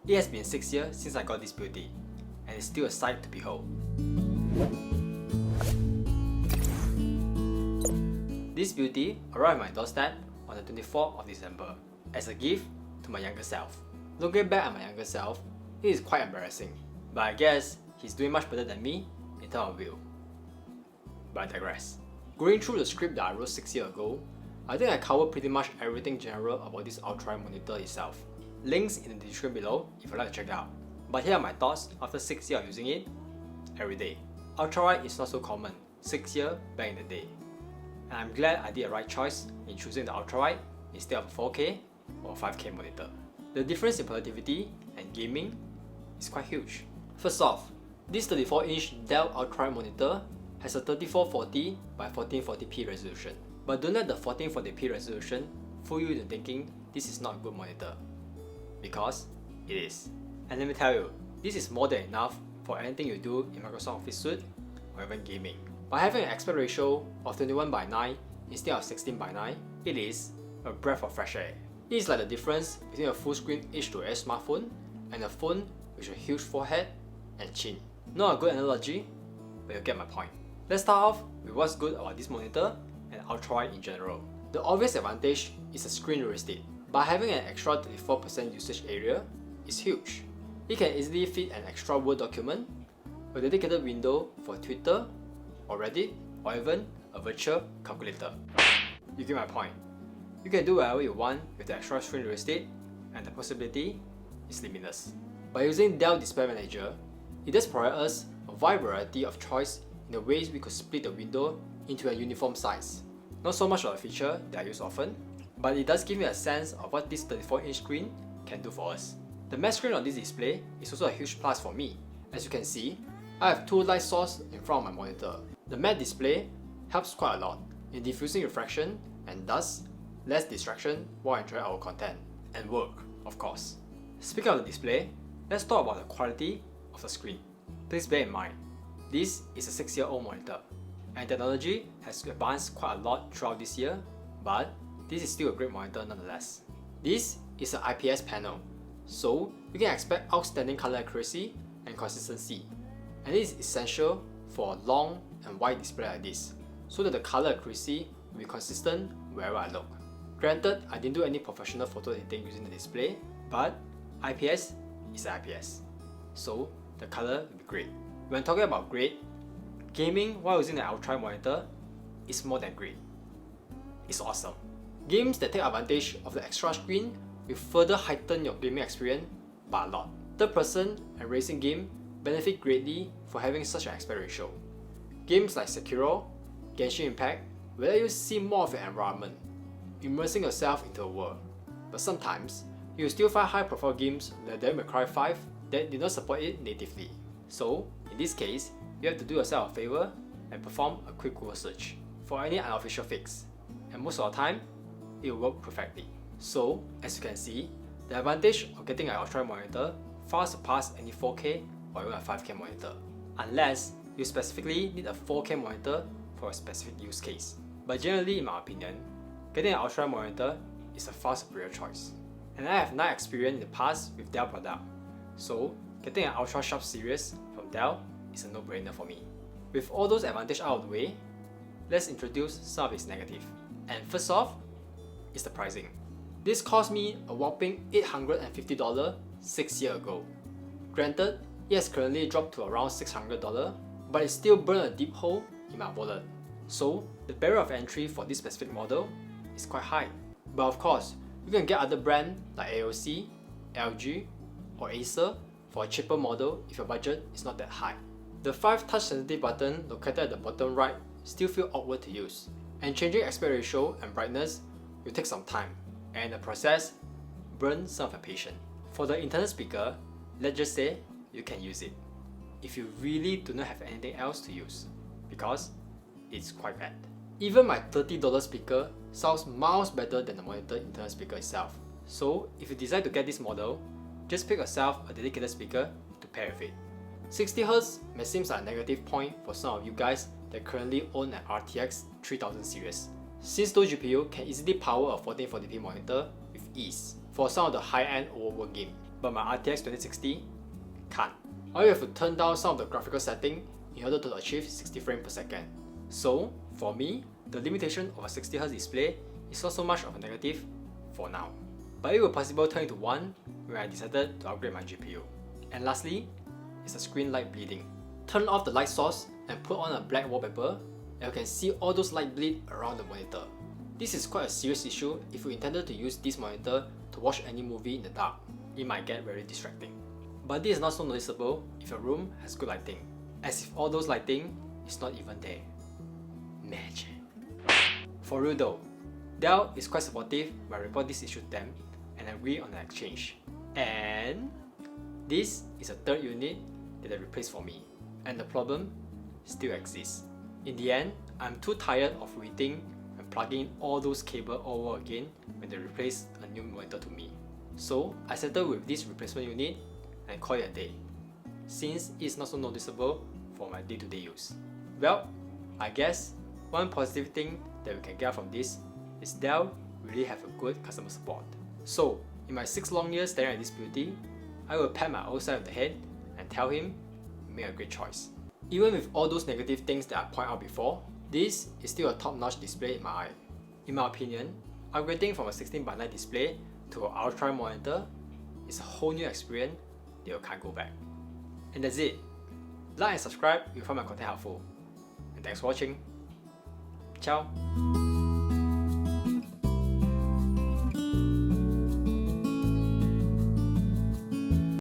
It has been 6 years since I got this beauty, and it's still a sight to behold. This beauty arrived at my doorstep on the 24th of December as a gift to my younger self. Looking back at my younger self, it is quite embarrassing, but I guess he's doing much better than me in terms of view. But I digress. Going through the script that I wrote 6 years ago, I think I covered pretty much everything general about this ultrawide monitor itself. Links in the description below if you'd like to check it out. But here are my thoughts after 6 years of using it every day. Ultrawide is not so common 6 years back in the day. And I'm glad I did a right choice in choosing the ultrawide instead of a 4K or 5K monitor. The difference in productivity and gaming is quite huge. First off, this 34-inch Dell ultrawide monitor has a 3440 by 1440p resolution. But don't let the 1440p resolution fool you into thinking this is not a good monitor, because it is. And let me tell you, this is more than enough for anything you do in Microsoft Office Suite or even gaming. By having an aspect ratio of 21:9 instead of 16:9, it is a breath of fresh air. It is like the difference between a full screen H2S smartphone and a phone with a huge forehead and chin. Not a good analogy, but you get my point. Let's start off with what's good about this monitor and ultrawide in general. The obvious advantage is the screen real estate. By having an extra 34% usage area is huge. It can easily fit an extra Word document, a dedicated window for Twitter or Reddit, or even a virtual calculator. You get my point. You can do whatever you want with the extra screen real estate, and the possibility is limitless. By using Dell Display Manager, it does provide us a wide variety of choice in the ways we could split the window into a uniform size. Not so much of a feature that I use often, but it does give me a sense of what this 34-inch screen can do for us. The matte screen on this display is also a huge plus for me. As you can see, I have two light sources in front of my monitor. The matte display helps quite a lot in diffusing refraction and thus less distraction while enjoying our content and work, of course. Speaking of the display, let's talk about the quality of the screen. Please bear in mind, this is a 6-year-old monitor, and technology has advanced quite a lot throughout this year, but this is still a great monitor nonetheless. This is an IPS panel, so you can expect outstanding color accuracy and consistency, and it is essential for a long and wide display like this, so that the color accuracy will be consistent wherever I look. Granted, I didn't do any professional photo editing using the display, but IPS is IPS, so the color will be great. When talking about great, gaming while using an ultrawide monitor is more than great. It's awesome. Games that take advantage of the extra screen will further heighten your gaming experience by a lot. Third person and racing game benefit greatly for having such an aspect ratio. Games like Sekiro, Genshin Impact will let you see more of the environment, immersing yourself into a world. But sometimes, you will still find high-profile games like Devil May Cry 5 that did not support it natively. So, in this case, you have to do yourself a favor and perform a quick Google search for any unofficial fix, and most of the time, it will work perfectly. So, as you can see, the advantage of getting an ultrawide monitor far surpasses any 4K or even a 5K monitor, unless you specifically need a 4K monitor for a specific use case. But generally, in my opinion, getting an ultrawide monitor is a far superior choice. And I have not experienced in the past with Dell product, so getting an Ultra Sharp series from Dell is a no-brainer for me. With all those advantages out of the way, let's introduce some of its negatives. And first off, is the pricing. This cost me a whopping $850 6 years ago. Granted, it has currently dropped to around $600, but it still burned a deep hole in my wallet. So, the barrier of entry for this specific model is quite high. But of course, you can get other brands like AOC, LG, or Acer for a cheaper model if your budget is not that high. The 5 touch sensitive button located at the bottom right still feel awkward to use, and changing aspect ratio and brightness will take some time, and the process burns some of your patience. For the internal speaker, let's just say you can use it if you really do not have anything else to use, because it's quite bad. Even my $30 speaker sounds miles better than the monitor internal speaker itself. So if you decide to get this model, just pick yourself a dedicated speaker to pair with it. 60Hz may seem like a negative point for some of you guys that currently own an RTX 3000 series, since those GPU can easily power a 1440p monitor with ease for some of the high-end overworked game. but my RTX 2060 can't. I have to turn down some of the graphical setting in order to achieve 60 frames per second. So, for me, the limitation of a 60Hz display is not so much of a negative for now. But it will possibly turn into one when I decided to upgrade my GPU. And lastly, is the screen light bleeding. Turn off the light source and put on a black wallpaper, and you can see all those light bleed around the monitor. This is quite a serious issue if you intended to use this monitor to watch any movie in the dark. It might get very distracting. But this is not so noticeable if your room has good lighting, as if all those lighting is not even there. Magic. For real though, Dell is quite supportive when I report this issue to them and agree on an exchange. And this is a third unit that they replaced for me, and the problem still exists. In the end, I'm too tired of waiting and plugging in all those cables all over again when they replace a new monitor to me. So I settled with this replacement unit and call it a day, since it's not so noticeable for my day-to-day use. Well, I guess one positive thing that we can get from this is Dell really have a good customer support. So, in my 6 long years staring at this beauty, I will pat my old side of the head and tell him, you made a great choice. Even with all those negative things that I point out before, this is still a top-notch display in my eye. In my opinion, upgrading from a 16:9 display to an ultrawide monitor is a whole new experience that you can't go back. And that's it. Like and subscribe if you find my content helpful. And thanks for watching. Ciao!